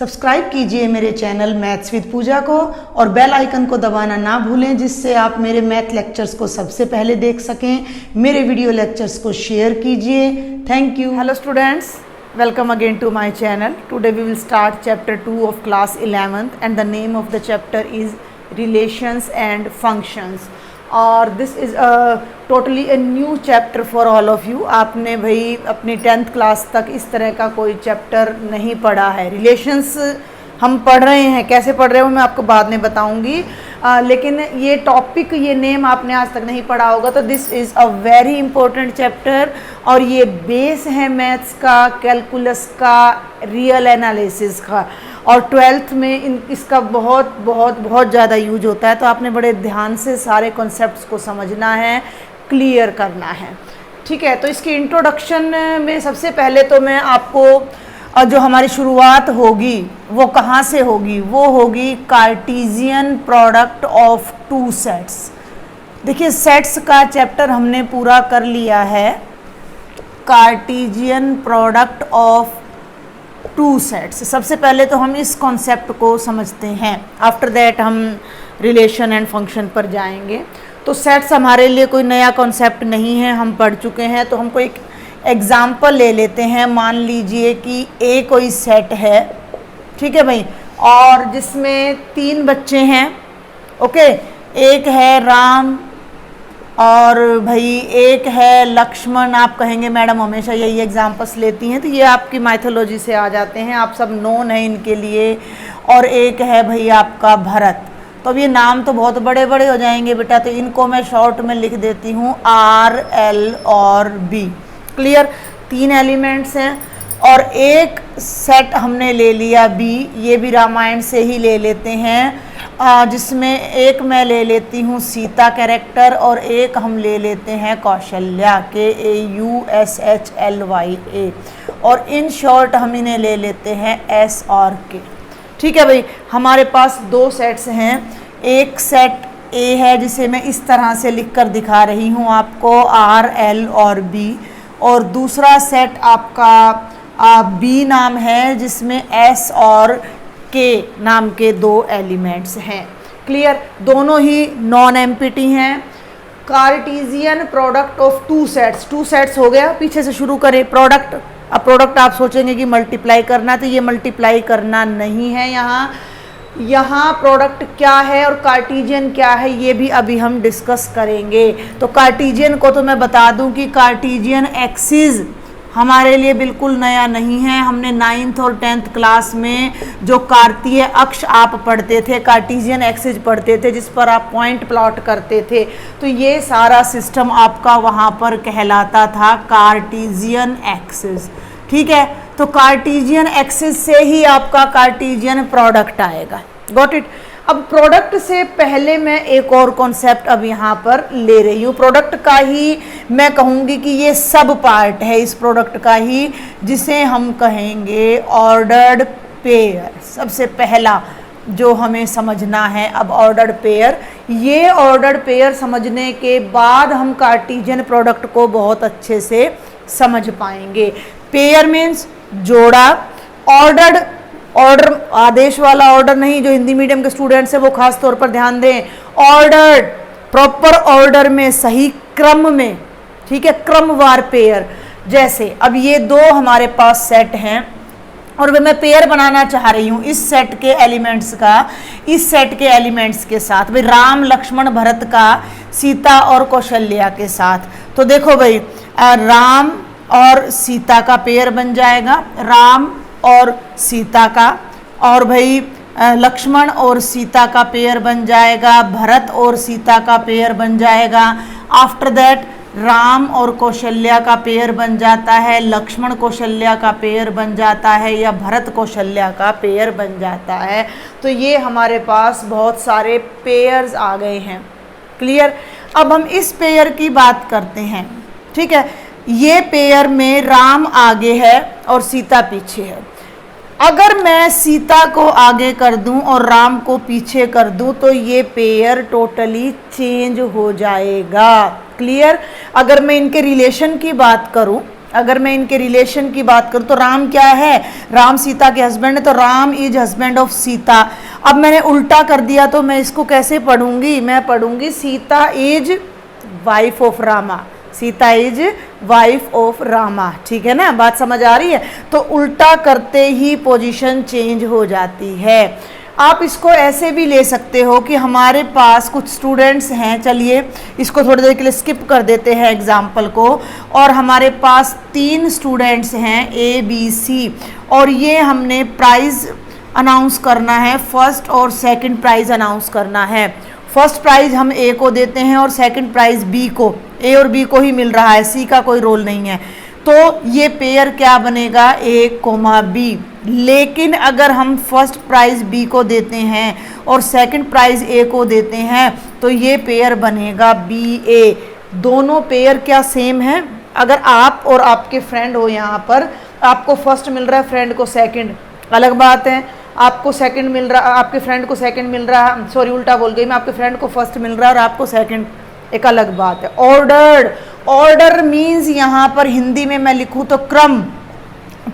Subscribe कीजिए मेरे channel maths with पूजा को और बेल आइकन को दबाना ना भूलें, जिससे आप मेरे मैथ लेक्चर्स को सबसे पहले देख सकें। मेरे वीडियो लेक्चर्स को शेयर कीजिए। Thank you. Hello students, welcome again to my channel. Today we will start chapter 2 of class 11th and the name of the chapter is relations and functions. और this is totally a new chapter for all of you. आपने भाई अपनी 10th class तक इस तरह का कोई chapter नहीं पढ़ा है। रिलेशंस हम पढ़ रहे हैं, कैसे पढ़ रहे हो मैं आपको बाद में बताऊंगी, लेकिन ये टॉपिक, ये नेम आपने आज तक नहीं पढ़ा होगा। तो this is a very important chapter और ये बेस है मैथ्स का, कैलकुलस का, रियल एनालिसिस का। और 12th में इसका बहुत बहुत बहुत ज़्यादा यूज होता है। तो आपने बड़े ध्यान से सारे कॉन्सेप्ट्स को समझना है, क्लियर करना है, ठीक है। तो इसकी इंट्रोडक्शन में सबसे पहले तो मैं आपको जो हमारी शुरुआत होगी वो कहाँ से होगी, वो होगी Cartesian product of two sets. देखिए, सेट्स का चैप्टर हमने पूरा कर लिया है, Cartesian product of two sets. सबसे पहले तो हम इस कॉन्सेप्ट को समझते हैं, आफ्टर दैट हम रिलेशन एंड फंक्शन पर जाएंगे। तो सेट्स हमारे लिए कोई नया कॉन्सेप्ट नहीं है, हम पढ़ चुके हैं। तो हमको एक एग्जाम्पल ले लेते हैं। मान लीजिए कि ए कोई सेट है, ठीक है भाई, और जिसमें 3 बच्चे हैं, ओके। एक है राम और भाई एक है लक्ष्मण। आप कहेंगे मैडम हमेशा यही एग्जाम्पल्स लेती हैं, तो ये आपकी माइथोलॉजी से आ जाते हैं, आप सब नोन है इनके लिए। और एक है भाई आपका भरत। तो अब ये नाम तो बहुत बड़े बड़े हो जाएंगे बेटा, तो इनको मैं शॉर्ट में लिख देती हूँ R, L और B। क्लियर? 3 एलिमेंट्स हैं और एक सेट हमने ले लिया B, ये भी रामायण से ही ले लेते हैं, जिसमें एक मैं ले लेती हूँ सीता कैरेक्टर और एक हम ले लेते हैं कौशल्या, KAUSHLYA, और इन शॉर्ट हम इन्हें ले लेते हैं S और K। ठीक है भाई, हमारे पास 2 सेट्स हैं। एक सेट A है जिसे मैं इस तरह से लिखकर दिखा रही हूँ आपको, R, L और B, और दूसरा सेट आपका B नाम है जिसमें S और K नाम के 2 एलिमेंट्स हैं। क्लियर? दोनों ही नॉन एम्पिटी हैं। Cartesian product of two sets हो गया। पीछे से शुरू करें, प्रोडक्ट। अब प्रोडक्ट आप सोचेंगे कि मल्टीप्लाई करना, तो ये मल्टीप्लाई करना नहीं है। यहाँ प्रोडक्ट क्या है और कार्टेशियन क्या है ये भी अभी हम डिस्कस करेंगे। तो कार्टेशियन को तो मैं बता दूं कि कार्टेशियन एक्सिस हमारे लिए बिल्कुल नया नहीं है। हमने 9th और 10th क्लास में जो कार्तीय अक्ष आप पढ़ते थे, कार्टेशियन एक्सिस पढ़ते थे, जिस पर आप पॉइंट प्लॉट करते थे, तो ये सारा सिस्टम आपका वहाँ पर कहलाता था कार्टेशियन एक्सिस। ठीक है, तो कार्टेशियन एक्सिस से ही आपका कार्टेशियन प्रोडक्ट आएगा। Got it? अब प्रोडक्ट से पहले मैं एक और कॉन्सेप्ट अब यहाँ पर ले रही हूँ। प्रोडक्ट का ही मैं कहूँगी कि ये सब पार्ट है इस प्रोडक्ट का ही, जिसे हम कहेंगे ऑर्डर्ड पेयर। सबसे पहला जो हमें समझना है अब ऑर्डर्ड पेयर। ये ऑर्डर्ड पेयर समझने के बाद हम कार्टेशियन प्रोडक्ट को बहुत अच्छे से समझ पाएंगे। पेयर मीन्स जोड़ा, ऑर्डर्ड, ऑर्डर आदेश वाला ऑर्डर नहीं, जो हिंदी मीडियम के स्टूडेंट्स हैं वो खास तौर पर ध्यान दें। ऑर्डर्ड, प्रॉपर ऑर्डर में, सही क्रम में, ठीक है, क्रमवार पेयर। जैसे अब ये 2 हमारे पास सेट हैं और मैं पेयर बनाना चाह रही हूँ इस सेट के एलिमेंट्स का, इस सेट के एलिमेंट्स के साथ, भाई राम, लक्ष्मण, भरत का सीता और कौशल्या के साथ। तो देखो भाई, राम और सीता का पेयर बन जाएगा, राम और सीता का, और भाई लक्ष्मण और सीता का पेयर बन जाएगा, भरत और सीता का पेयर बन जाएगा। आफ्टर दैट राम और कौशल्या का पेयर बन जाता है, लक्ष्मण कौशल्या का पेयर बन जाता है, या भरत कौशल्या का पेयर बन जाता है। तो ये हमारे पास बहुत सारे पेयर्स आ गए हैं। क्लियर? अब हम इस पेयर की बात करते हैं। ठीक है, ये पेयर में राम आगे है और सीता पीछे है। अगर मैं सीता को आगे कर दूं और राम को पीछे कर दूं तो ये पेयर टोटली चेंज हो जाएगा। क्लियर? अगर मैं इनके रिलेशन की बात करूं अगर मैं इनके रिलेशन की बात करूं तो राम क्या है, राम सीता के हस्बैंड है, तो Ram is husband of Sita. अब मैंने उल्टा कर दिया तो मैं इसको कैसे पढ़ूंगी, मैं पढ़ूंगी Sita is wife of Rama, Sita is wife of Rama, ठीक है ना, बात समझ आ रही है। तो उल्टा करते ही पोजीशन चेंज हो जाती है। आप इसको ऐसे भी ले सकते हो कि हमारे पास कुछ स्टूडेंट्स हैं, चलिए इसको थोड़ी देर के लिए स्किप कर देते हैं एग्जाम्पल को, और हमारे पास 3 स्टूडेंट्स हैं ए बी सी, और ये हमने प्राइज़ अनाउंस करना है, फर्स्ट और सेकंड प्राइज़ अनाउंस करना है। फर्स्ट प्राइज़ हम ए को देते हैं और सेकंड प्राइज़ बी को, ए और बी को ही मिल रहा है, सी का कोई रोल नहीं है। तो ये पेयर क्या बनेगा, ए कोमा बी। लेकिन अगर हम फर्स्ट प्राइज़ बी को देते हैं और सेकंड प्राइज़ ए को देते हैं तो ये पेयर बनेगा बी ए। दोनों पेयर क्या सेम है। अगर आप और आपके फ्रेंड हो, यहाँ पर आपको फर्स्ट मिल रहा है, फ्रेंड को सेकंड, अलग बात है। आपको सेकंड मिल रहा, आपके फ्रेंड को सेकंड मिल रहा है, सॉरी उल्टा बोल गई मैं, आपके फ्रेंड को फर्स्ट मिल रहा है और आपको सेकंड, एक अलग बात है। ऑर्डर्ड, ऑर्डर मीन्स यहाँ पर हिंदी में मैं लिखूँ तो क्रम,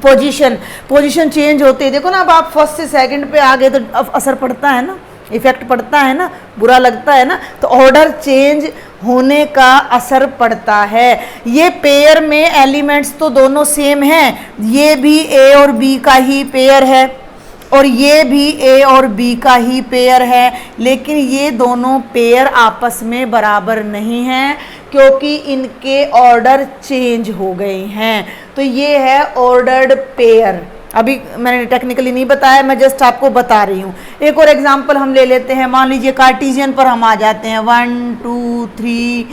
पोजीशन, पोजीशन चेंज होते हैं। देखो ना, अब आप फर्स्ट से सेकंड पे आ गए तो अब असर पड़ता है ना, इफेक्ट पड़ता है ना, बुरा लगता है ना, तो ऑर्डर चेंज होने का असर पड़ता है। ये पेयर में एलिमेंट्स तो दोनों सेम हैं, ये भी ए और बी का ही पेयर है और ये भी ए और बी का ही पेयर है, लेकिन ये दोनों पेयर आपस में बराबर नहीं हैं क्योंकि इनके ऑर्डर चेंज हो गए हैं। तो ये है ऑर्डर्ड पेयर। अभी मैंने टेक्निकली नहीं बताया, मैं जस्ट आपको बता रही हूँ। एक और एग्जांपल हम ले लेते हैं, मान लीजिए कार्टेशियन पर हम आ जाते हैं। 1 2 3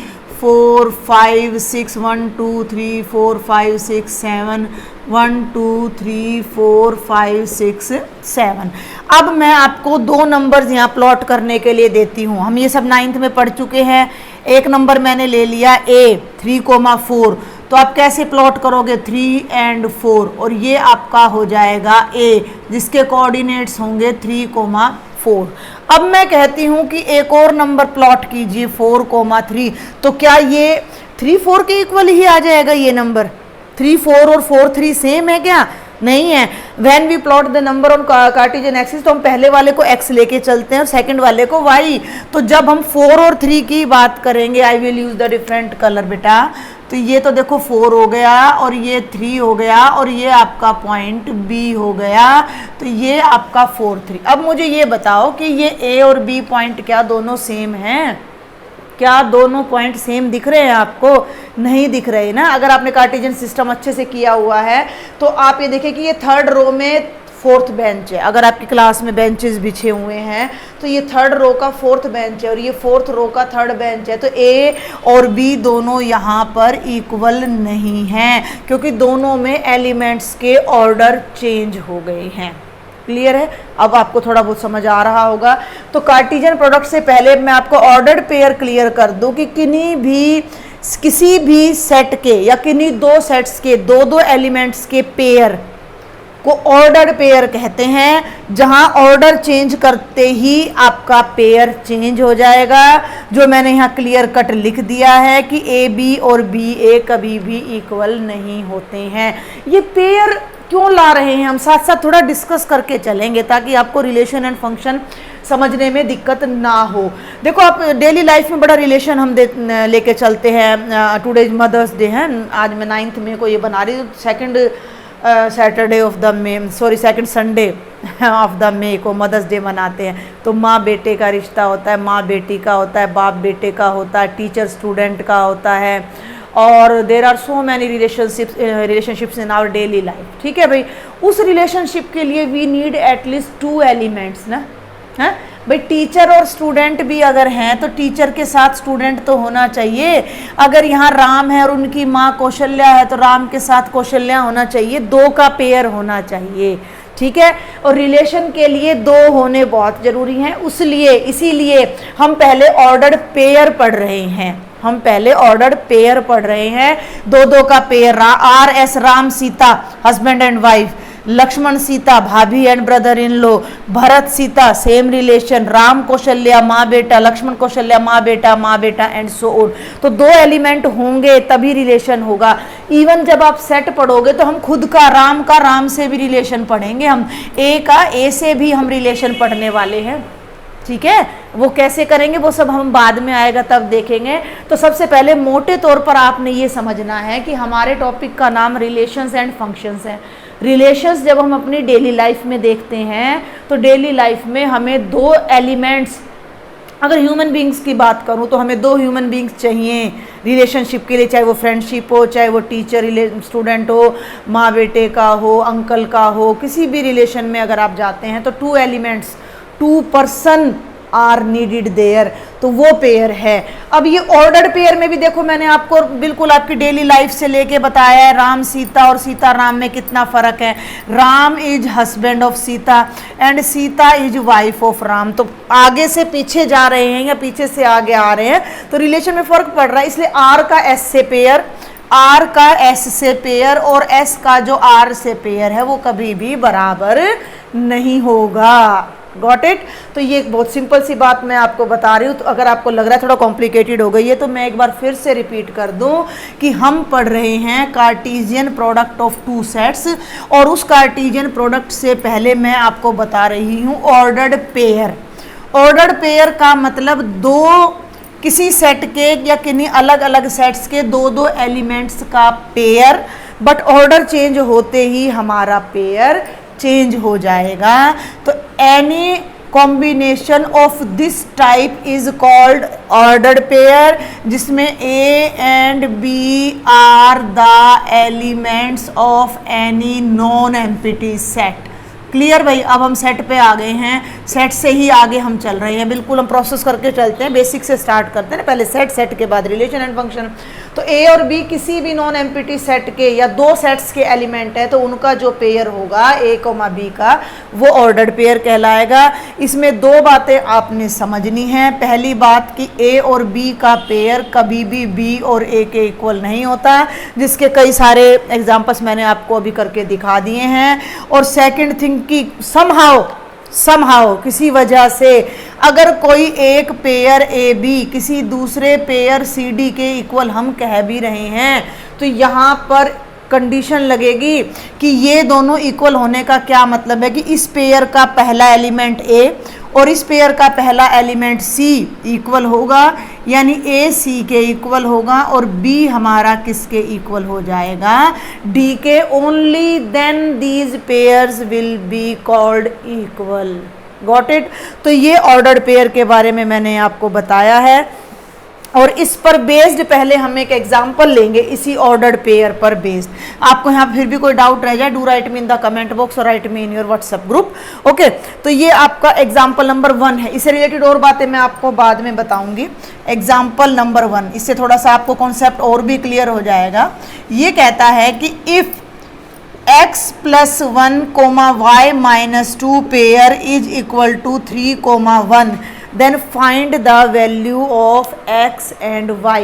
4 5 6 1 2 3 4 5 6 7 1 2 3 4 5 6 7। अब मैं आपको 2 नंबर्स यहाँ प्लॉट करने के लिए देती हूँ। हम ये सब 9th में पढ़ चुके हैं। एक नंबर मैंने ले लिया ए 3,4, तो आप कैसे प्लॉट करोगे 3 और 4, और ये आपका हो जाएगा ए जिसके कोऑर्डिनेट्स होंगे 3,4। अब मैं कहती हूँ कि एक और नंबर प्लॉट कीजिए 4,3, तो क्या ये 3 4 के इक्वल ही आ जाएगा ये नंबर? 3 4 और 4 3 सेम है क्या? नहीं है। When we plot the number on Cartesian axis, तो हम पहले वाले को x लेके चलते हैं और सेकंड वाले को y। तो जब हम 4 और 3 की बात करेंगे, I will use the different colour बेटा, तो ये तो देखो 4 हो गया और ये 3 हो गया और ये आपका पॉइंट B हो गया, तो ये आपका 4 3। अब मुझे ये बताओ कि ये A और B पॉइंट क्या दोनों सेम हैं? क्या दोनों पॉइंट सेम दिख रहे हैं आपको? नहीं दिख रहे ना। अगर आपने कार्टेशियन सिस्टम अच्छे से किया हुआ है तो आप ये देखें कि ये 3rd रो में 4th बेंच है। अगर आपकी क्लास में बेंचेस बिछे हुए हैं तो ये 3rd रो का 4th बेंच है और ये 4th रो का 3rd बेंच है। तो ए और बी दोनों यहाँ पर इक्वल नहीं हैं क्योंकि दोनों में एलिमेंट्स के ऑर्डर चेंज हो गए हैं। क्लियर है? अब आपको थोड़ा बहुत समझ आ रहा होगा। तो कार्टेशियन प्रोडक्ट से पहले मैं आपको ऑर्डर्ड पेयर क्लियर कर दूं कि किसी भी सेट के या किन्हीं 2 सेट्स के 2 एलिमेंट्स के पेयर को ऑर्डर्ड पेयर कहते हैं, जहां ऑर्डर चेंज करते ही आपका पेयर चेंज हो जाएगा। जो मैंने यहाँ क्लियर कट लिख दिया है कि ए बी और बी ए कभी भी इक्वल नहीं होते हैं। ये पेयर क्यों ला रहे हैं हम साथ साथ थोड़ा डिस्कस करके चलेंगे ताकि आपको रिलेशन एंड फंक्शन समझने में दिक्कत ना हो। देखो, आप डेली लाइफ में बड़ा रिलेशन हम लेके चलते हैं। टुडे मदर्स डे है, आज मैं 9th में को ये बना रही हूँ। Second Saturday of the May, sorry second Sunday of the May को मदर्स डे मनाते हैं। तो माँ बेटे का रिश्ता होता है, माँ बेटी का होता है, बाप बेटे का होता है, टीचर स्टूडेंट का होता है, और there are so many relationships in our daily life. ठीक है भाई, उस रिलेशनशिप के लिए वी नीड एटलीस्ट 2 एलिमेंट्स ना, है भाई। टीचर और स्टूडेंट भी अगर हैं तो टीचर के साथ स्टूडेंट तो होना चाहिए। अगर यहाँ राम है और उनकी माँ कौशल्या है तो राम के साथ कौशल्या होना चाहिए। 2 का पेयर होना चाहिए। ठीक है, और रिलेशन के लिए 2 होने बहुत ज़रूरी हैं। इसीलिए हम पहले ऑर्डर्ड पेयर पढ़ रहे हैं। हम पहले ऑर्डर्ड पेयर पढ़ रहे हैं। 2 का पेयर, RS Ram Sita husband and wife, Lakshman Sita भाभी and brother in law, Bharat Sita same relation, Ram Kaushalya माँ बेटा, लक्ष्मण कौशल्या माँ बेटा एंड सो ऑन। तो दो एलिमेंट होंगे तभी रिलेशन होगा। इवन जब आप सेट पढ़ोगे तो हम खुद का राम से भी रिलेशन पढ़ेंगे, हम ए का ए से भी हम रिलेशन पढ़ने वाले हैं, ठीक है। वो कैसे करेंगे वो सब हम बाद में आएगा तब देखेंगे। तो सबसे पहले मोटे तौर पर आपने ये समझना है कि हमारे टॉपिक का नाम रिलेशंस एंड फंक्शंस है। रिलेशंस जब हम अपनी डेली लाइफ में देखते हैं तो डेली लाइफ में हमें दो एलिमेंट्स, अगर ह्यूमन बींग्स की बात करूं तो हमें दो ह्यूमन बींग्स चाहिए रिलेशनशिप के लिए, चाहे वो फ्रेंडशिप हो, चाहे वो टीचर स्टूडेंट हो, माँ बेटे का हो, अंकल का हो, किसी भी रिलेशन में अगर आप जाते हैं तो two elements, two person are needed there, तो वो पेयर है। अब ये ऑर्डर्ड पेयर में भी देखो मैंने आपको बिल्कुल आपकी डेली लाइफ से लेके बताया है राम सीता और सीता राम में कितना फर्क है। Ram is husband of Sita and Sita is wife of Ram. तो आगे से पीछे जा रहे हैं या पीछे से आगे आ रहे हैं तो रिलेशन में फर्क पड़ रहा है, इसलिए आर का एस से पेयर, आर का एस से पेयर और एस का जो आर से पेयर है वो कभी भी बराबर नहीं होगा। Got it. तो ये एक बहुत सिंपल सी बात मैं आपको बता रही हूँ। तो अगर आपको लग रहा है थोड़ा कॉम्प्लिकेटेड हो गई है तो मैं एक बार फिर से रिपीट कर दूं कि हम पढ़ रहे हैं Cartesian product of two sets, और उस कार्टेशियन प्रोडक्ट से पहले मैं आपको बता रही हूँ ऑर्डर्ड पेयर। ऑर्डर्ड पेयर का मतलब दो किसी सेट के या किन्हीं अलग अलग सेट्स के दो दो एलिमेंट्स का पेयर, बट ऑर्डर चेंज होते ही हमारा पेयर चेंज हो जाएगा। तो any combination of this type is called ordered pair, जिसमें A and B are the elements of any non empty set. Clear भाई। अब हम सेट पे आ गए हैं, सेट से ही आगे हम चल रहे हैं, बिल्कुल हम प्रोसेस करके चलते हैं, बेसिक से स्टार्ट करते हैं ना, पहले सेट, सेट के बाद रिलेशन एंड फंक्शन। तो ए और बी किसी भी नॉन एम्प्टी सेट के या दो सेट्स के एलिमेंट है तो उनका जो पेयर होगा ए कोमा बी का वो ऑर्डर्ड पेयर कहलाएगा। इसमें दो बातें आपने समझनी है। पहली बात कि ए और बी का पेयर कभी भी बी और ए के इक्वल नहीं होता, जिसके कई सारे एग्जाम्पल्स मैंने आपको अभी करके दिखा दिए हैं। और सेकेंड थिंग कि समहाउ किसी वजह से अगर कोई एक पेयर ए बी किसी दूसरे पेयर सी डी के इक्वल हम कह भी रहे हैं तो यहाँ पर कंडीशन लगेगी कि ये दोनों इक्वल होने का क्या मतलब है कि इस पेयर का पहला एलिमेंट ए और इस पेयर का पहला एलिमेंट सी इक्वल होगा, यानी ए सी के इक्वल होगा और बी हमारा किसके इक्वल हो जाएगा, D K. Only then these pairs will be called equal. Got it. तो ये ऑर्डर्ड पेयर के बारे में मैंने आपको बताया है और इस पर बेस्ड पहले हम एक एग्जांपल लेंगे इसी ऑर्डर्ड पेयर पर बेस्ड। आपको यहाँ फिर भी कोई डाउट रह जाए, do write me in the comment box और write me in your WhatsApp group. Okay, तो ये आपका एग्जांपल नंबर 1 है। इससे रिलेटेड और बातें मैं आपको बाद में बताऊंगी। एग्जांपल नंबर 1, इससे थोड़ा सा आपको कॉन्सेप्ट और भी क्लियर हो जाएगा। ये कहता है कि if x + 1, y - 2 pair is equal to 3, 1 then find the value of x and y।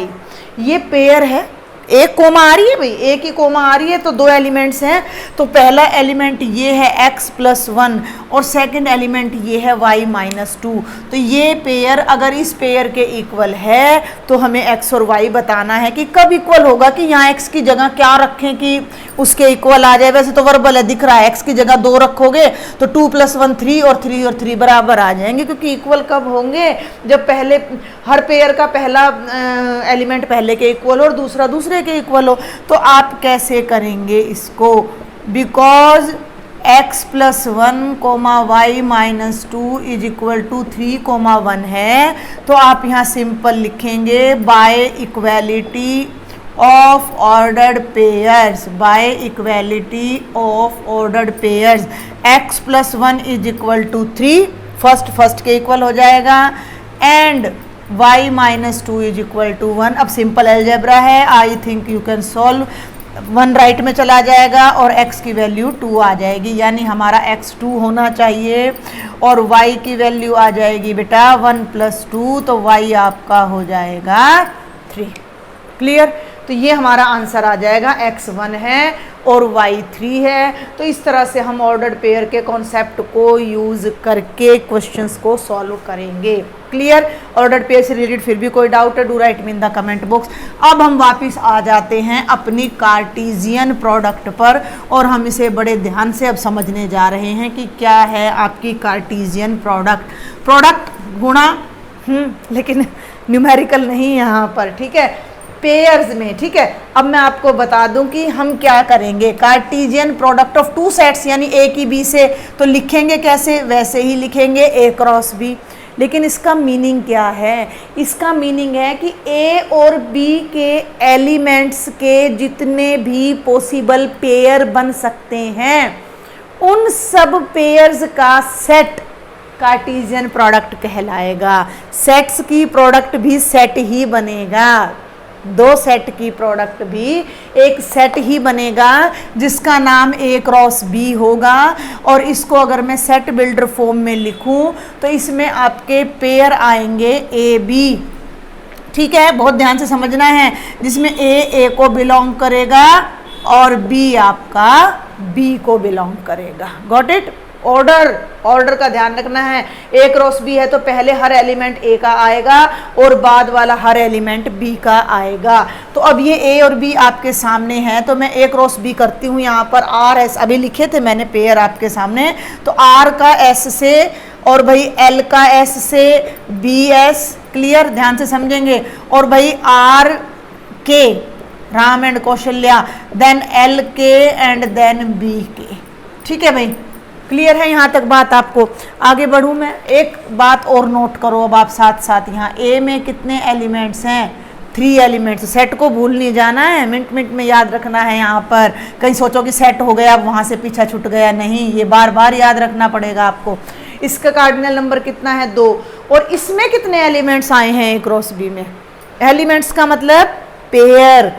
ये पेयर है, एक कोमा आ रही है भाई, एक ही कोमा आ रही है तो दो एलिमेंट्स हैं। तो पहला एलिमेंट ये है x + 1 और सेकंड एलिमेंट ये है y - 2। तो ये पेयर अगर इस पेयर के इक्वल है तो हमें x और y बताना है कि कब इक्वल होगा, कि यहाँ x की जगह क्या रखें कि उसके इक्वल आ जाए। वैसे तो वर्बल है, दिख रहा है, x की जगह 2 रखोगे तो 2 + 1 3 और 3 और 3 बराबर आ जाएंगे, क्योंकि इक्वल कब होंगे, जब पहले हर पेयर का पहला एलिमेंट पहले के इक्वल हो और दूसरा दूसरे के इक्वल हो। तो आप कैसे करेंगे इसको, because x + 1, y - 2 is equal to 3, 1 है, तो आप यहाँ सिंपल लिखेंगे by equality of ordered pairs, by equality of ordered pairs x + 1 is equal to 3, first के इक्वल हो जाएगा, and y - 2 is equal to 1। अब सिंपल अलजेब्रा है, I think you can solve. 1 right में चला जाएगा और x की वैल्यू 2 आ जाएगी, यानी हमारा x 2 होना चाहिए और y की वैल्यू आ जाएगी बेटा 1 + 2, तो y आपका हो जाएगा 3। क्लियर। तो ये हमारा आंसर आ जाएगा x1 है और y3 है। तो इस तरह से हम ऑर्डर्ड पेयर के कॉन्सेप्ट को यूज़ करके क्वेश्चंस को सॉल्व करेंगे। क्लियर? ऑर्डर्ड पेयर से रिलेटेड फिर भी कोई डाउट है, do write me in the comment box. अब हम वापस आ जाते हैं अपनी कार्टेशियन प्रोडक्ट पर और हम इसे बड़े ध्यान से अब समझने जा रहे हैं कि क्या है आपकी कार्टेशियन प्रोडक्ट गुणा लेकिन न्यूमेरिकल नहीं यहाँ पर, ठीक है, पेयर्स में, ठीक है। अब मैं आपको बता दूं कि हम क्या करेंगे। Cartesian product of two sets यानी ए की बी से तो लिखेंगे कैसे, वैसे ही लिखेंगे ए क्रॉस बी। लेकिन इसका मीनिंग क्या है? इसका मीनिंग है कि ए और बी के एलिमेंट्स के जितने भी पॉसिबल पेयर बन सकते हैं उन सब पेयर्स का सेट कार्टेशियन प्रोडक्ट कहलाएगा। सेट्स की प्रोडक्ट भी सेट ही बनेगा, दो सेट की प्रोडक्ट भी एक सेट ही बनेगा जिसका नाम ए क्रॉस बी होगा। और इसको अगर मैं सेट बिल्डर फॉर्म में लिखूं तो इसमें आपके पेयर आएंगे ए बी, ठीक है, बहुत ध्यान से समझना है, जिसमें ए को बिलोंग करेगा और बी आपका बी को बिलोंग करेगा। Got it? ऑर्डर का ध्यान रखना है। ए क्रॉस बी है तो पहले हर एलिमेंट ए का आएगा और बाद वाला हर एलिमेंट बी का आएगा। तो अब ये ए और बी आपके सामने है तो मैं ए क्रॉस बी करती हूँ। यहाँ पर आर एस अभी लिखे थे मैंने पेयर आपके सामने, तो आर का एस से और भाई एल का एस से बी एस, क्लियर, ध्यान से समझेंगे, और भाई R K Ram and Kaushalya, then L K and then B K, ठीक है भाई, क्लियर है यहाँ तक बात? आपको आगे बढ़ूँ मैं, एक बात और नोट करो अब आप साथ साथ। यहाँ ए में कितने एलिमेंट्स हैं? 3 एलिमेंट्स। सेट को भूल नहीं जाना है, मिनट में याद रखना है। यहाँ पर कहीं सोचो कि सेट हो गया अब वहाँ से पीछा छूट गया, नहीं, ये बार बार याद रखना पड़ेगा आपको। इसका कार्डिनल नंबर कितना है? 2। और इसमें कितने एलिमेंट्स आए हैं ए क्रॉस बी में? एलिमेंट्स का मतलब पेयर,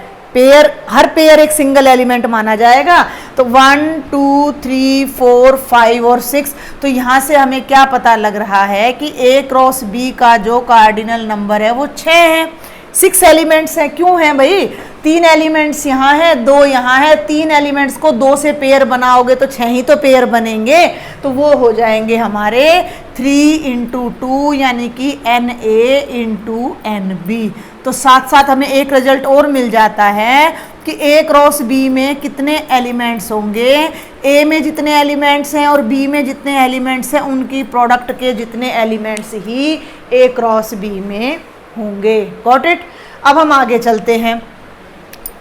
हर पेयर एक सिंगल एलिमेंट माना जाएगा। तो 1 2 3 4 5 और 6। तो यहाँ से हमें क्या पता लग रहा है कि ए क्रॉस बी का जो कार्डिनल नंबर है वो 6 है। 6 एलिमेंट्स हैं। क्यों हैं भाई? 3 एलिमेंट्स यहाँ है, 2 यहाँ है। 3 एलिमेंट्स को 2 से पेयर बनाओगे तो 6 ही तो पेयर बनेंगे, तो वो हो जाएंगे हमारे 3 × 2 यानी कि NA × NB। तो साथ साथ हमें एक रिजल्ट और मिल जाता है कि ए क्रॉस बी में कितने एलिमेंट्स होंगे, ए में जितने एलिमेंट्स हैं और बी में जितने एलिमेंट्स हैं उनकी प्रोडक्ट के जितने एलिमेंट्स ही ए क्रॉस बी में होंगे। Got it? अब हम आगे चलते हैं।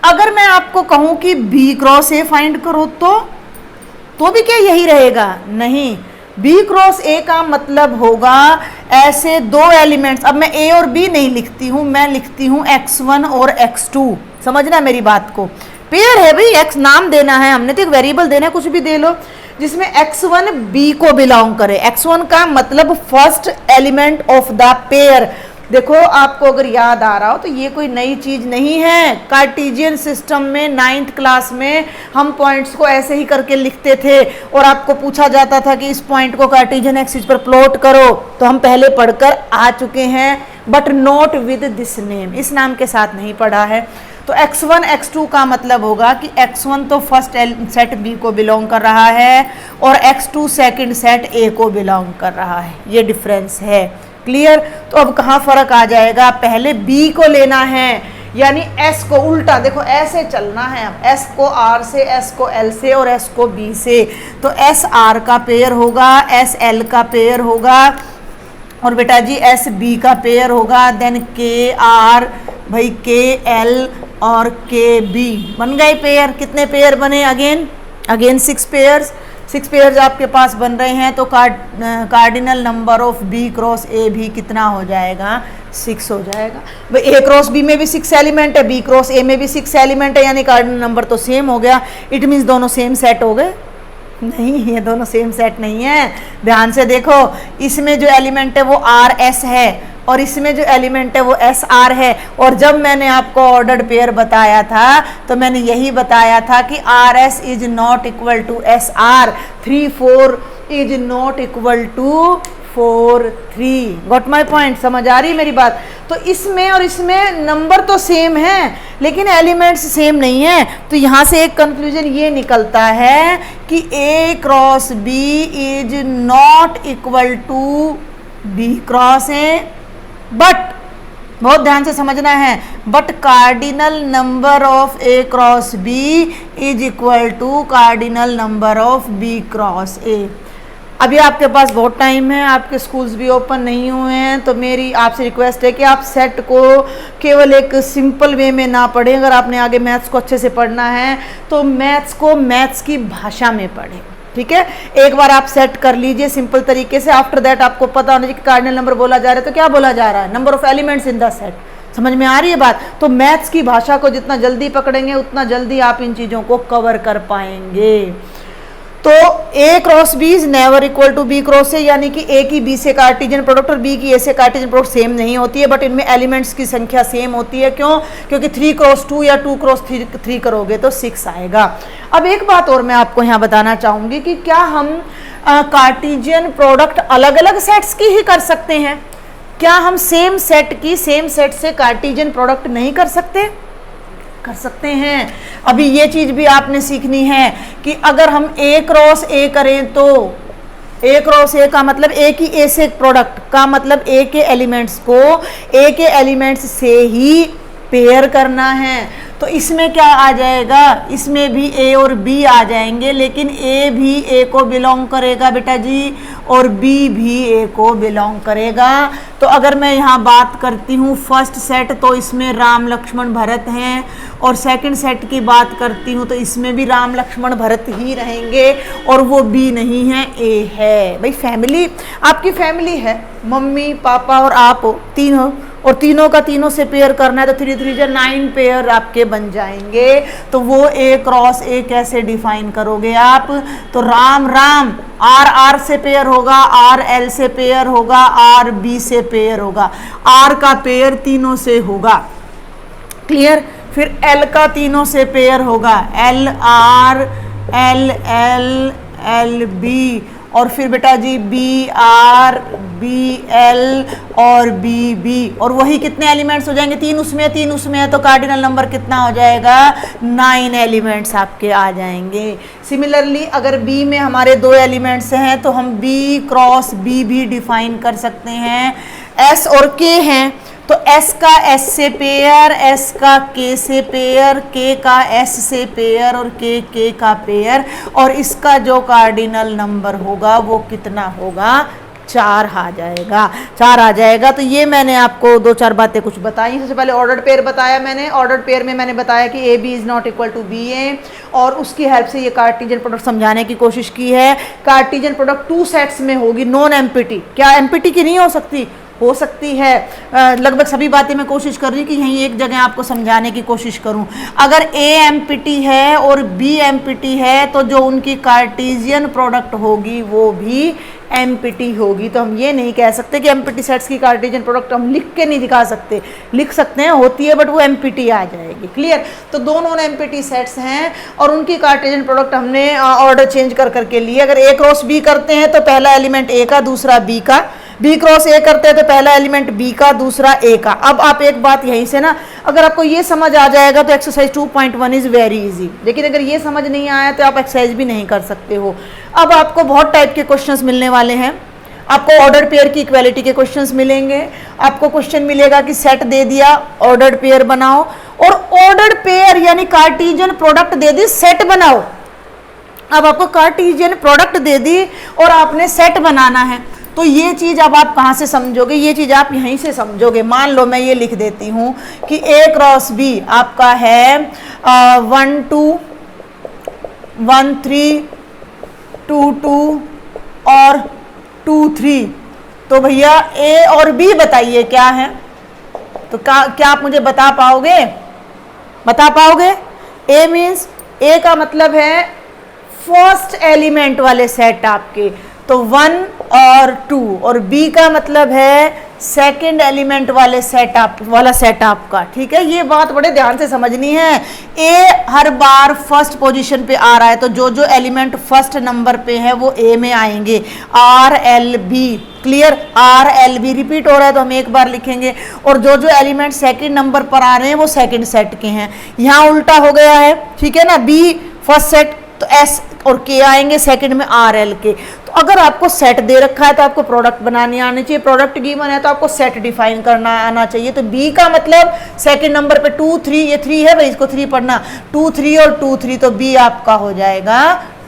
अगर मैं आपको कहूं कि बी क्रॉस ए फाइंड करो तो भी क्या यही रहेगा? नहीं, बी क्रॉस ए का मतलब होगा ऐसे 2 एलिमेंट्स। अब मैं ए और बी नहीं लिखती हूँ, मैं लिखती हूँ x1 और x2। समझना मेरी बात को, पेयर है भाई, x नाम देना है हमने, तो एक वेरिएबल देना है, कुछ भी दे लो, जिसमें x1 b को बिलोंग करे। x1 का मतलब first element of the pair. देखो आपको अगर याद आ रहा हो तो ये कोई नई चीज नहीं है। कार्टेशियन सिस्टम में 9th क्लास में हम पॉइंट्स को ऐसे ही करके लिखते थे और आपको पूछा जाता था कि इस पॉइंट को कार्टेशियन एक्सिस पर प्लॉट करो, तो हम पहले पढ़कर आ चुके हैं, but not with this name, इस नाम के साथ नहीं पढ़ा है। तो x1 x2 का मतलब होगा कि x1 तो फर्स्ट सेट b को बिलोंग कर रहा है और x2 सेकंड सेट a को बिलोंग कर रहा है, ये डिफरेंस है। क्लियर? तो अब कहाँ फर्क आ जाएगा? पहले b को लेना है, यानी s को उल्टा, देखो ऐसे चलना है, अब s को r से, s को l से और s को b से। तो s r का पेयर होगा, s l का पेयर होगा और बेटा जी s b का पेयर होगा, देन k r भाई k l और k b बन गए पेयर। कितने पेयर बने? Again 6 pairs. 6 पेयर्स आपके पास बन रहे हैं, तो cardinal number of B cross A भी कितना हो जाएगा? 6 हो जाएगा। भाई ए क्रॉस बी में भी 6 एलिमेंट है, बी क्रॉस ए में भी 6 एलिमेंट है, यानी कार्डिनल नंबर तो सेम हो गया। इट मीन्स दोनों सेम सेट हो गए? नहीं, ये दोनों सेम सेट नहीं है। ध्यान से देखो, इसमें जो एलिमेंट है वो आर एस है और इसमें जो एलिमेंट है वो एस आर है। और जब मैंने आपको ऑर्डर्ड पेयर बताया था तो मैंने यही बताया था कि R S is not equal to S R, 3 4 is not equal to 4 3। Got my point? समझ आ रही मेरी बात? तो इसमें और इसमें नंबर तो सेम है लेकिन एलिमेंट्स सेम नहीं है। तो यहाँ से एक कंक्लूजन ये निकलता है कि A cross B is not equal to B cross A, but बहुत ध्यान से समझना है, but cardinal number of A cross B is equal to cardinal number of B cross A। अभी आपके पास बहुत टाइम है, आपके स्कूल्स भी ओपन नहीं हुए हैं, तो मेरी आपसे रिक्वेस्ट है कि आप सेट को केवल एक सिंपल वे में ना पढ़ें। अगर आपने आगे मैथ्स को अच्छे से पढ़ना है तो मैथ्स को मैथ्स की भाषा में पढ़ें, ठीक है? एक बार आप सेट कर लीजिए सिंपल तरीके से। आफ्टर दैट आपको पता होना चाहिए कि कार्डिनल नंबर बोला जा रहा है तो क्या बोला जा रहा है, number of elements in the set. समझ में आ रही है बात? तो मैथ्स की भाषा को जितना जल्दी पकड़ेंगे उतना जल्दी आप इन चीज़ों को कवर कर पाएंगे। तो A cross B is never equal to B cross A, यानी कि A की B से कार्टेशियन प्रोडक्ट और B की A से कार्टेशियन प्रोडक्ट सेम नहीं होती है, बट इनमें एलिमेंट्स की संख्या सेम होती है। क्यों? क्योंकि 3 क्रॉस 2 या 2 क्रॉस 3 करोगे तो 6 आएगा। अब एक बात और मैं आपको यहाँ बताना चाहूँगी कि क्या हम कार्टेशियन प्रोडक्ट अलग अलग सेट्स की ही कर सकते हैं? क्या हम सेम सेट की सेम सेट से कार्टेशियन प्रोडक्ट नहीं कर सकते? कर सकते हैं। अभी ये चीज भी आपने सीखनी है कि अगर हम A क्रॉस A करें तो A क्रॉस A का मतलब A की A से प्रोडक्ट का मतलब A के एलिमेंट्स को A के एलिमेंट्स से ही पेयर करना है। तो इसमें क्या आ जाएगा, इसमें भी A और B आ जाएंगे, लेकिन A भी A को बिलोंग करेगा बेटा जी और B भी A को बिलोंग करेगा। तो अगर मैं यहाँ बात करती हूँ फर्स्ट सेट तो इसमें राम लक्ष्मण भरत हैं, और सेकंड सेट की बात करती हूँ तो इसमें भी राम लक्ष्मण भरत ही रहेंगे और वो B नहीं है, A है। भाई फैमिली, आपकी फैमिली है, मम्मी पापा और आप हो, तीन हो, और तीनों का तीनों से पेयर करना है तो 3 3 जा 9 पेयर आपके बन जाएंगे। तो वो A क्रॉस A कैसे डिफाइन करोगे आप? तो राम राम R R से पेयर होगा, R L से पेयर होगा, R B से पेयर होगा, R का पेयर तीनों से होगा, क्लियर? फिर L का तीनों से पेयर होगा, L R L L L B, और फिर बेटा जी B R B L और B B, और वही कितने एलिमेंट्स हो जाएंगे? 3 उसमें 3 उसमें है, तो कार्डिनल नंबर कितना हो जाएगा? 9 एलिमेंट्स आपके आ जाएंगे। सिमिलरली अगर B में हमारे 2 एलिमेंट्स हैं तो हम B क्रॉस B भी डिफाइन कर सकते हैं। S और K हैं तो S का S से पेयर, S का K से पेयर, K का S से पेयर और K का पेयर, और इसका जो कार्डिनल नंबर होगा वो कितना होगा? 4 आ जाएगा, 4 आ जाएगा। तो ये मैंने आपको 2-4 बातें कुछ बताई। सबसे पहले ऑर्डर्ड पेयर बताया मैंने। ऑर्डर्ड पेयर में मैंने बताया कि A B is not equal to B A, और उसकी हेल्प से ये कार्टेशियन प्रोडक्ट समझाने की कोशिश की है। कार्टेशियन प्रोडक्ट 2 सेट्स में होगी, नॉन एम्पिटी। क्या एम्पिटी की नहीं हो सकती? हो सकती है। लगभग सभी बातें मैं कोशिश कर रही हूँ कि यहीं एक जगह आपको समझाने की कोशिश करूँ। अगर A एम्पिटी है और B एम्पिटी है तो जो उनकी कार्टेशियन प्रोडक्ट होगी वो भी एम्पिटी होगी। तो हम ये नहीं कह सकते कि एम्पिटी सेट्स की कार्टेशियन प्रोडक्ट हम लिख के नहीं दिखा सकते, लिख सकते हैं, होती है, बट वो एम्पिटी आ जाएगी, क्लियर? तो दोनों एम्पिटी सेट्स हैं और उनकी कार्टेशियन प्रोडक्ट हमने ऑर्डर चेंज कर करके लिए। अगर A क्रॉस B करते हैं तो पहला एलिमेंट A का, दूसरा B का। B क्रॉस A करते हैं तो पहला एलिमेंट B का, दूसरा A का। अब आप एक बात यहीं से ना, अगर आपको ये समझ आ जाएगा तो एक्सरसाइज 2.1 इज वेरी इजी, लेकिन अगर ये समझ नहीं आया तो आप एक्सरसाइज भी नहीं कर सकते हो। अब आपको बहुत टाइप के क्वेश्चंस मिलने वाले हैं। आपको ऑर्डर पेयर की इक्वालिटी के क्वेश्चंस मिलेंगे, आपको क्वेश्चन मिलेगा कि सेट दे दिया, ऑर्डर्ड पेयर बनाओ, और ऑर्डर्ड पेयर यानी कार्टेशियन प्रोडक्ट दे दी, सेट बनाओ। अब आपको कार्टेशियन प्रोडक्ट दे दी और आपने सेट बनाना है, तो ये चीज़ अब आप कहाँ से समझोगे? ये चीज़ आप यहीं से समझोगे। मान लो मैं ये लिख देती हूँ कि A क्रॉस B आपका है 1 2 1 3 2 2 और 2 3। तो भैया A और B बताइए क्या है? तो क्या आप मुझे बता पाओगे? बता पाओगे? A मीन्स A का मतलब है फर्स्ट एलिमेंट वाले सेट आपके, तो 1 और 2, और B का मतलब है सेकंड एलिमेंट वाले सेट आपका, ठीक है। ये बात बड़े ध्यान से समझनी है। ए हर बार फर्स्ट पोजीशन पे आ रहा है, तो जो जो एलिमेंट फर्स्ट नंबर पे है वो ए में आएंगे। R L B, clear, R L B repeat हो रहा है तो हम एक बार लिखेंगे। और जो जो एलिमेंट सेकंड नंबर पर आ रहे हैं वो सेकंड सेट के हैं। यहाँ उल्टा हो गया है, ठीक है ना, बी फर्स्ट सेट तो एस और के आएंगे सेकंड में आर एल के। तो अगर आपको सेट दे रखा है तो आपको प्रोडक्ट बनानी आनी चाहिए, प्रोडक्ट गिवन है तो आपको सेट डिफाइन करना आना चाहिए। तो बी का मतलब सेकंड नंबर पे 2 3, ये 3 है भाई, इसको 3 पढ़ना, 2 3 और 2 3, तो बी आपका हो जाएगा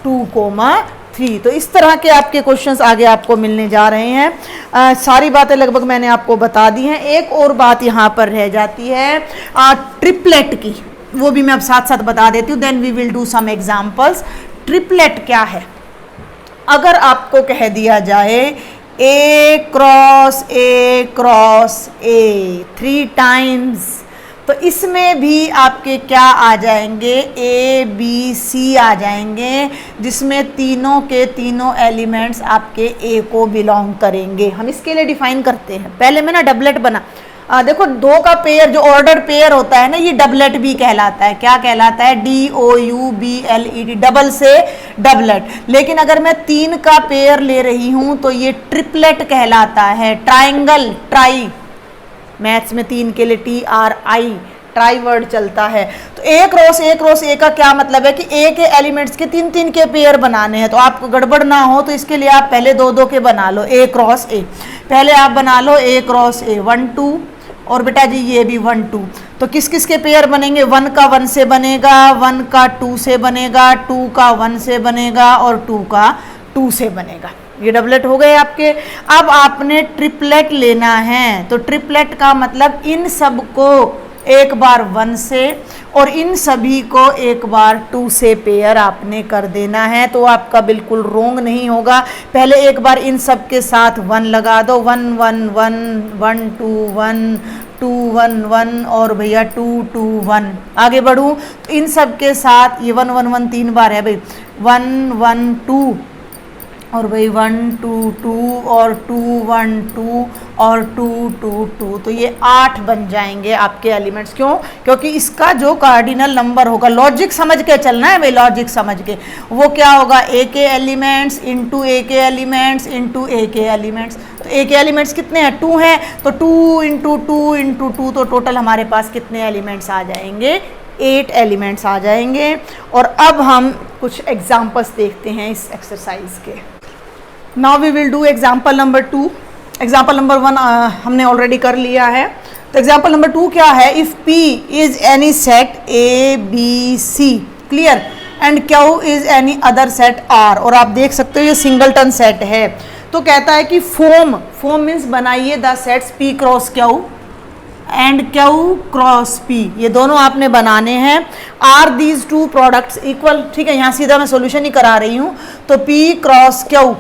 2,3। तो इस तरह के आपके क्वेश्चंस आगे आपको मिलने जा रहे हैं। सारी बातें लगभग मैंने आपको बता दी हैं। एक और बात यहाँ पर रह जाती है ट्रिपलेट की, वो भी मैं अब साथ साथ बता देती हूँ, then we will do some examples. Triplet क्या है? अगर आपको कह दिया जाए ए क्रॉस ए 3 टाइम्स, तो इसमें भी आपके क्या आ जाएंगे, ए बी सी आ जाएंगे, जिसमें तीनों के तीनों एलिमेंट्स आपके ए को बिलोंग करेंगे। हम इसके लिए डिफाइन करते हैं, पहले में ना डबलेट बना, देखो 2 का पेयर जो ऑर्डर पेयर होता है ना, ये डबलेट भी कहलाता है। क्या कहलाता है? DOUBLET, डबल से डबलेट। लेकिन अगर मैं 3 का पेयर ले रही हूं तो ये ट्रिपलेट कहलाता है। ट्राइंगल, ट्राई, मैथ्स में 3 के लिए TRI, ट्राई वर्ड चलता है। तो ए क्रॉस ए का क्या मतलब है कि ए के एलिमेंट्स के 3 के पेयर बनाने हैं। तो आपको गड़बड़ ना हो तो इसके लिए आप पहले 2 के बना लो, ए क्रॉस ए। पहले आप बना लो ए क्रॉस ए 1 2, और बेटा जी ये भी 1 2। तो किस किस के पेयर बनेंगे? 1 का 1 से बनेगा, 1 का 2 से बनेगा, 2 का 1 से बनेगा और 2 का 2 से बनेगा। ये डबलेट हो गए आपके। अब आपने ट्रिपलेट लेना है, तो ट्रिपलेट का मतलब इन सब को एक बार 1 से और इन सभी को एक बार 2 से पेयर आपने कर देना है। तो आपका बिल्कुल रोंग नहीं होगा। पहले एक बार इन सब के साथ 1 लगा दो, 1 1 1 1 2 1 2 1 1 और भैया 2 2 1। आगे बढ़ूँ तो इन सब के साथ ये 1 1 1 3 बार है भाई, 1 1 2 और भाई 1 2 2 और 2 1 2 और 2 2 2। तो ये 8 बन जाएंगे आपके एलिमेंट्स। क्यों? क्योंकि इसका जो कार्डिनल नंबर होगा, लॉजिक समझ के चलना है भाई, लॉजिक समझ के, वो क्या होगा, ए के एलिमेंट्स इंटू ए के एलिमेंट्स इंटू ए के एलिमेंट्स। तो ए के एलिमेंट्स कितने हैं? 2 हैं, तो 2 इंटू 2 इंटू 2, तो टोटल हमारे पास कितने एलिमेंट्स आ जाएंगे? 8 एलिमेंट्स आ जाएंगे। और अब हम कुछ एग्जाम्पल्स देखते हैं इस एक्सरसाइज के। Now we will do example number 2। Example number 1 हमने ऑलरेडी कर लिया है। तो एग्जाम्पल नंबर 2 क्या है? If P is any set A B C, clear, and Q is any other set R, और आप देख सकते हो ये सिंगलटन सेट है। तो कहता है कि फॉर्म मीन्स बनाइए the sets P cross Q and Q cross P, ये दोनों आपने बनाने हैं। आर दीज 2 प्रोडक्ट्स इक्वल, ठीक है, यहाँ सीधा मैं सोल्यूशन ही करा रही हूँ। तो P क्रॉस Q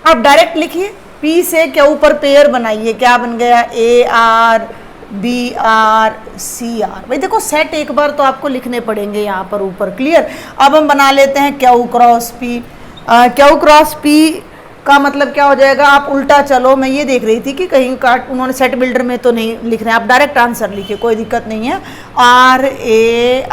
आप डायरेक्ट लिखिए, P से Q पर पेयर बनाइए, क्या बन गया? AR BR CR। भाई देखो सेट एक बार तो आपको लिखने पड़ेंगे यहाँ पर ऊपर, क्लियर। अब हम बना लेते हैं Q cross P। Q cross P का मतलब क्या हो जाएगा? आप उल्टा चलो, मैं ये देख रही थी कि कहीं काट उन्होंने सेट बिल्डर में तो नहीं लिख रहे हैं, आप डायरेक्ट आंसर लिखिए, कोई दिक्कत नहीं है। RA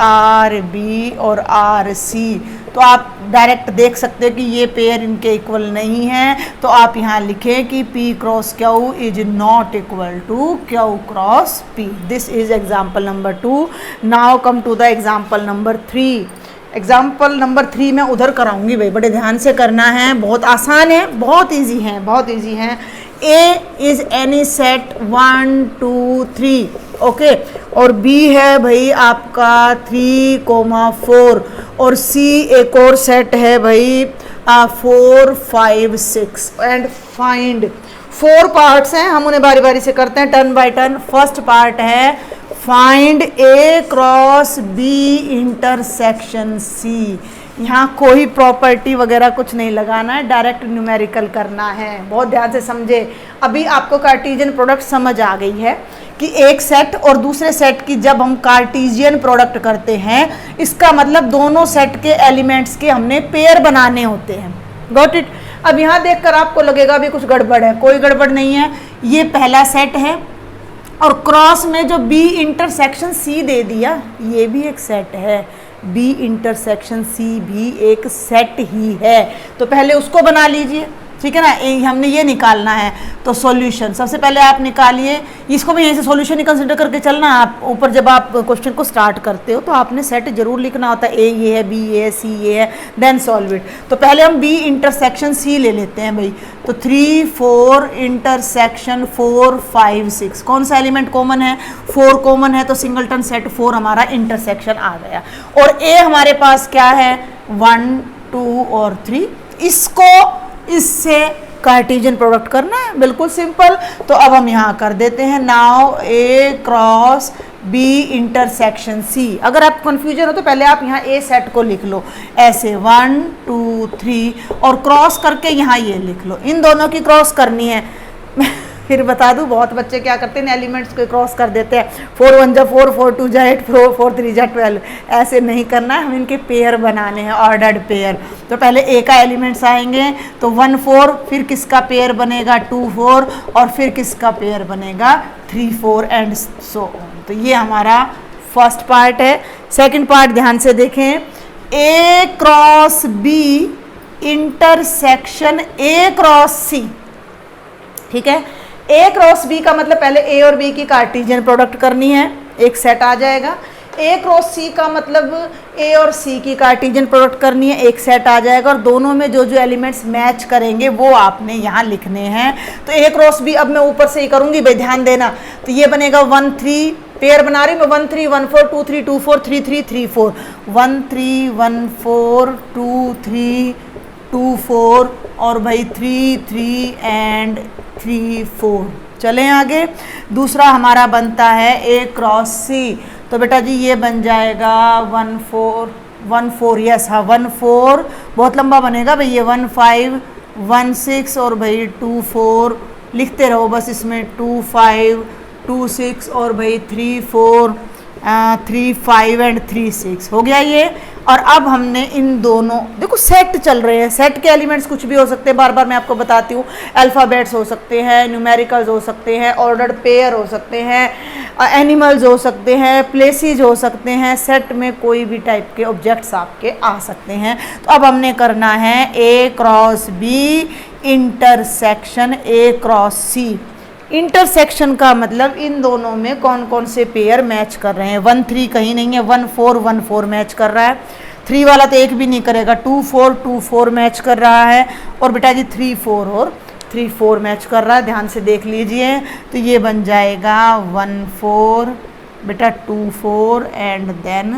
RB और RC, तो आप डायरेक्ट देख सकते हो कि ये पेयर इनके इक्वल नहीं है। तो आप यहाँ लिखें कि P cross Q is not equal to Q cross P। This is example number 2। Now come to the example number 3। Example number 3 मैं उधर कराऊंगी भाई, बड़े ध्यान से करना है, बहुत आसान है, बहुत इजी है, बहुत इजी है। A is any set 1 2 3, okay, और B है भाई आपका 3,4, और C एक और सेट है भाई 4 5 6। एंड फाइंड, 4 पार्ट्स हैं, हम उन्हें बारी बारी से करते हैं, turn by turn. First part है find A cross B intersection C। यहाँ कोई प्रॉपर्टी वगैरह कुछ नहीं लगाना है, डायरेक्ट न्यूमेरिकल करना है। बहुत ध्यान से समझे। अभी आपको कार्टेशियन प्रोडक्ट समझ आ गई है कि एक सेट और दूसरे सेट की जब हम कार्टेशियन प्रोडक्ट करते हैं, इसका मतलब दोनों सेट के एलिमेंट्स के हमने पेयर बनाने होते हैं। Got it? अब यहाँ देखकर आपको लगेगा अभी कुछ गड़बड़ है, कोई गड़बड़ नहीं है। ये पहला सेट है और क्रॉस में जो बी इंटरसेक्शन सी दे दिया, ये भी एक सेट है। बी इंटरसेक्शन सी भी एक सेट ही है, तो पहले उसको बना लीजिए, ठीक है ना। हमने ये निकालना है, तो सॉल्यूशन सबसे पहले आप निकालिए। इसको भी यहीं से सॉल्यूशन ही कंसिडर करके चलना। आप ऊपर जब आप क्वेश्चन को स्टार्ट करते हो तो आपने सेट जरूर लिखना होता है, ए ये है, बी ये है, सी ये है, देन सॉल्व इट। तो पहले हम बी इंटरसेक्शन सी ले लेते हैं भाई। तो 3 4 इंटरसेक्शन 4 5 6, कौन सा एलिमेंट कॉमन है? 4 कॉमन है, तो सिंगलटन सेट 4 हमारा इंटरसेक्शन आ गया। और ए हमारे पास क्या है? 1 2 और 3। इसको इससे कार्टेशियन प्रोडक्ट करना है, बिल्कुल सिंपल। तो अब हम यहाँ कर देते हैं, नाउ ए क्रॉस बी इंटरसेक्शन सी। अगर आप कंफ्यूजन हो तो पहले आप यहाँ ए सेट को लिख लो ऐसे 1 2 3 और क्रॉस करके यहाँ ये लिख लो। इन दोनों की क्रॉस करनी है। फिर बता दूं, बहुत बच्चे क्या करते हैं, एलिमेंट्स को क्रॉस कर देते हैं। 4 1 जा 4, 4 2 जा 8, 4 3 जा 12। ऐसे नहीं करना है, हम इनके पेयर बनाने हैं, ऑर्डर्ड पेयर। तो पहले ए का एलिमेंट्स आएंगे, तो 1 4, फिर किसका पेयर बनेगा? 2 4, और फिर किसका पेयर बनेगा? 3 4 एंड सो ऑन। तो ये हमारा फर्स्ट पार्ट है। सेकेंड पार्ट ध्यान से देखें, A cross B intersection A cross C, ठीक है। ए क्रॉस बी का मतलब पहले ए और बी की कार्टेशियन प्रोडक्ट करनी है, एक सेट आ जाएगा। ए क्रॉस सी का मतलब ए और सी की कार्टेशियन प्रोडक्ट करनी है, एक सेट आ जाएगा। और दोनों में जो जो एलिमेंट्स मैच करेंगे वो आपने यहाँ लिखने हैं। तो ए क्रॉस बी अब मैं ऊपर से ही करूँगी भाई, ध्यान देना। तो ये बनेगा 1 3, पेयर बना रही हूँ मैं 1 3 1 4 2 3 2 4 3 3 3 4, 1 3 1 4 2 3 2 4 और भाई 3 3 एंड 3 4। चलें आगे। दूसरा हमारा बनता है ए क्रॉस सी। तो बेटा जी ये बन जाएगा 1 4 यस, हाँ 1 4 बहुत लंबा बनेगा भाई, ये 1 5 1 6 और भाई 2 4 लिखते रहो बस इसमें, 2 5 2 6 और भाई 3 4 3 5 एंड 3 6 हो गया ये। और अब हमने इन दोनों, देखो सेट चल रहे हैं, सेट के एलिमेंट्स कुछ भी हो सकते हैं, बार बार मैं आपको बताती हूँ। अल्फ़ाबेट्स हो सकते हैं, न्यूमेरिकल्स हो सकते हैं, ऑर्डर्ड पेयर हो सकते हैं, एनिमल्स हो सकते हैं, प्लेसेस हो सकते हैं। सेट में कोई भी टाइप के ऑब्जेक्ट्स आपके आ सकते हैं। तो अब हमने करना है A cross B intersection A cross C. Intersection का मतलब इन दोनों में कौन कौन से पेयर मैच कर रहे हैं। 1 3 कहीं नहीं है, 1 4 मैच कर रहा है। 3 वाला तो एक भी नहीं करेगा, 2 4 मैच कर रहा है। और बेटा जी 3 4 और 3 4 मैच कर रहा है, ध्यान से देख लीजिए। तो ये बन जाएगा 1 4 बेटा 2 4 एंड देन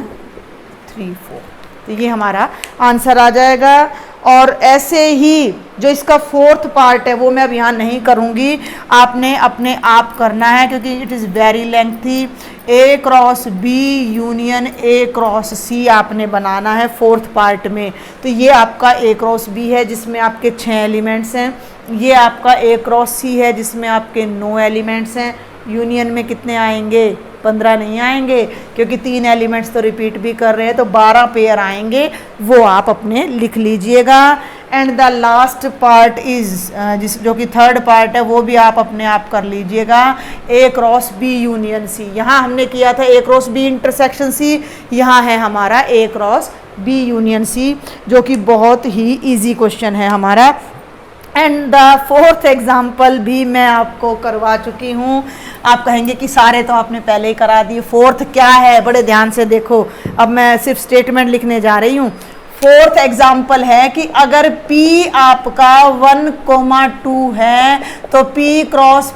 3 4। तो ये हमारा आंसर आ जाएगा। और ऐसे ही जो इसका फोर्थ पार्ट है वो मैं अब यहाँ नहीं करूँगी, आपने अपने आप करना है क्योंकि it is very lengthy. A cross B union A cross C आपने बनाना है फोर्थ पार्ट में। तो ये आपका ए क्रॉस बी है जिसमें आपके 6 एलिमेंट्स हैं, ये आपका ए क्रॉस सी है जिसमें आपके 9 एलिमेंट्स हैं। यूनियन में कितने आएंगे? 15 नहीं आएंगे क्योंकि 3 एलिमेंट्स तो रिपीट भी कर रहे हैं, तो 12 पेयर आएंगे, वो आप अपने लिख लीजिएगा। And the last part is जो कि थर्ड पार्ट है वो भी आप अपने आप कर लीजिएगा, ए क्रॉस बी यूनियन सी। यहाँ हमने किया था ए क्रॉस बी इंटरसेक्शन सी, यहाँ है हमारा ए क्रॉस बी यूनियन सी, जो कि बहुत ही ईजी क्वेश्चन है हमारा। एंड द फोर्थ एग्जाम्पल भी मैं आपको करवा चुकी हूँ। आप कहेंगे कि सारे तो आपने पहले ही करा दिए, फोर्थ क्या है? बड़े ध्यान से देखो, अब मैं सिर्फ स्टेटमेंट लिखने जा रही हूँ। फोर्थ एग्जाम्पल है कि अगर P आपका 1,2 है तो P क्रॉस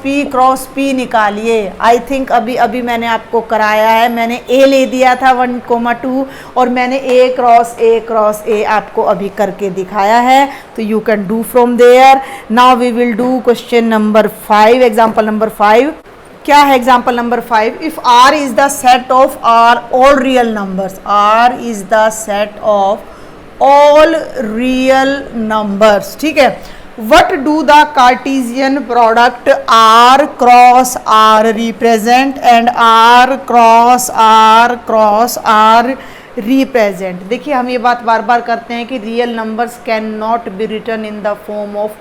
P निकालिए। आई थिंक अभी मैंने आपको कराया है, मैंने A ले दिया था 1,2 और मैंने A क्रॉस A आपको अभी करके दिखाया है। तो you can do from there. Now we will do question number 5, example number 5। क्या है example number 5? If R is the set of R all real numbers, R is the set of all real numbers, ठीक है। what do the Cartesian product R cross R represent and R cross R represent. देखिए हम ये बात बार बार करते हैं कि real numbers can not be written in the form of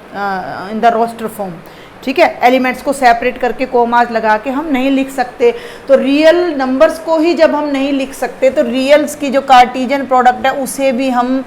in the roster form, ठीक है। एलिमेंट्स को सेपरेट करके कोमाज लगा के हम नहीं लिख सकते, तो रियल नंबर्स को ही जब हम नहीं लिख सकते तो रियल्स की जो कार्टीजन प्रोडक्ट है उसे भी हम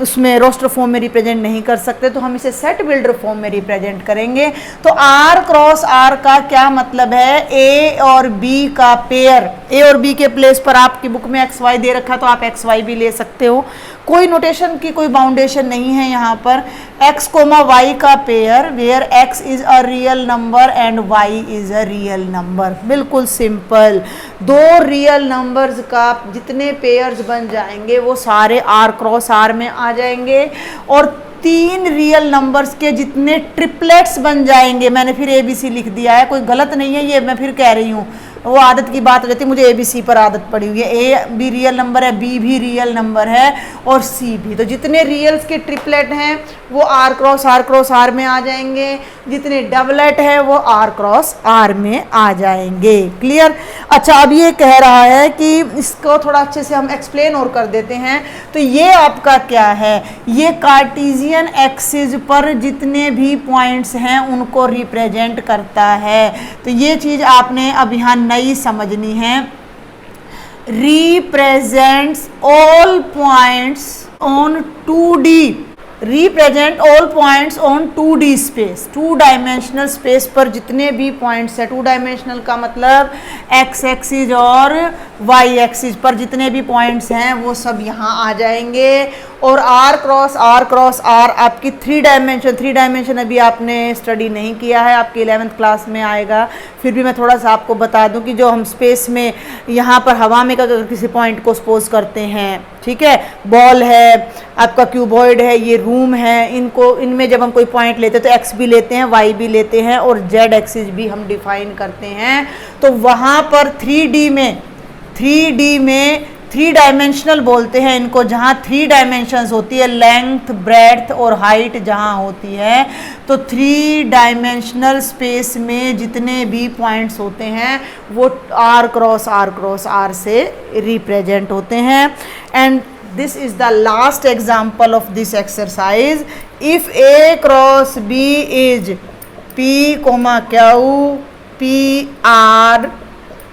उसमें रोस्टर फॉर्म में रिप्रेजेंट नहीं कर सकते, तो हम इसे सेट बिल्डर फॉर्म में रिप्रेजेंट करेंगे। तो आर क्रॉस आर का क्या मतलब है, ए और बी का पेयर। ए और बी के प्लेस पर आपकी बुक में एक्स वाई दे रखा तो आप एक्स वाई भी ले सकते हो, कोई नोटेशन की कोई बाउंडेशन नहीं है यहाँ पर। x कोमा वाई का pair where x is a real number and y is a real number, बिल्कुल सिंपल। दो रियल नंबर्स का जितने पेयर्स बन जाएंगे वो सारे r क्रॉस r में आ जाएंगे, और तीन रियल नंबर्स के जितने ट्रिपलेट्स बन जाएंगे, मैंने फिर ABC लिख दिया है, कोई गलत नहीं है ये, मैं फिर कह रही हूँ, वो आदत की बात हो जाती है, मुझे ABC पर आदत पड़ी हुई है। ए भी रियल नंबर है, बी भी रियल नंबर है और सी भी, तो जितने रियल्स के ट्रिपलेट हैं वो r क्रॉस r में आ जाएंगे, जितने डबलेट है वो r क्रॉस r में आ जाएंगे। क्लियर। अच्छा अब ये कह रहा है कि इसको थोड़ा अच्छे से हम एक्सप्लेन और कर देते हैं। तो ये आपका क्या है, ये कार्टेशियन एक्सिस पर जितने भी पॉइंट्स हैं उनको रिप्रेजेंट करता है, तो ये चीज़ आपने अब यहाँ नई समझनी है। Represents all points on 2D, represent all points on 2D space, 2 dimensional space पर जितने भी पॉइंट्स है, 2 डायमेंशनल का मतलब x एक्सिस और y एक्सिस पर जितने भी पॉइंट्स हैं वो सब यहाँ आ जाएंगे। और r क्रॉस r आपकी 3 डायमेंशन अभी आपने स्टडी नहीं किया है, आपकी 11th क्लास में आएगा, फिर भी मैं थोड़ा सा आपको बता दूं कि जो हम स्पेस में यहाँ पर हवा में अगर किसी पॉइंट को सपोज करते हैं, ठीक है, बॉल है, आपका क्यूबॉइड है, ये रूम है, इनमें जब हम कोई पॉइंट लेते हैं तो x भी लेते हैं, y भी लेते हैं और z एक्सिस भी हम डिफाइन करते हैं। तो वहाँ पर 3D में 3 डायमेंशनल बोलते हैं इनको, जहाँ 3 डायमेंशंस होती है, लेंथ ब्रेड्थ और हाइट जहाँ होती है, तो 3 डायमेंशनल स्पेस में जितने भी पॉइंट्स होते हैं वो r क्रॉस r से रिप्रेजेंट होते हैं। And this is the last example of this exercise. If A cross B is P, Q, P, R,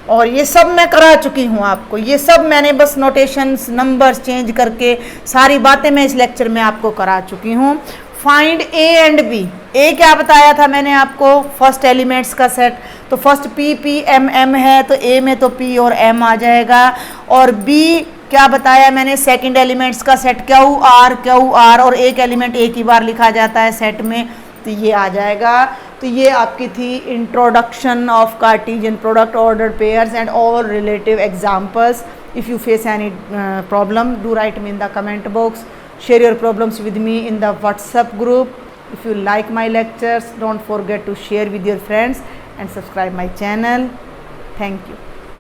और ये सब मैं करा चुकी हूँ आपको, ये सब मैंने बस नोटेशंस नंबर्स चेंज करके सारी बातें मैं इस लेक्चर में आपको करा चुकी हूँ। Find A and B। A क्या बताया था मैंने आपको, फर्स्ट एलिमेंट्स का सेट, तो first P P M M है तो A में तो P और M आ जाएगा, और B क्या बताया मैंने, सेकंड एलिमेंट्स का सेट Q R, और एक एलिमेंट एक ही बार लिखा जाता है सेट में, तो ये आ जाएगा। तो ये आपकी थी introduction of Cartesian product, ordered pairs and all relative examples. If you face any problem, do write me in the comment box, share your problems with me in the WhatsApp group. If you like my lectures, don't forget to share with your friends and subscribe my channel. Thank you.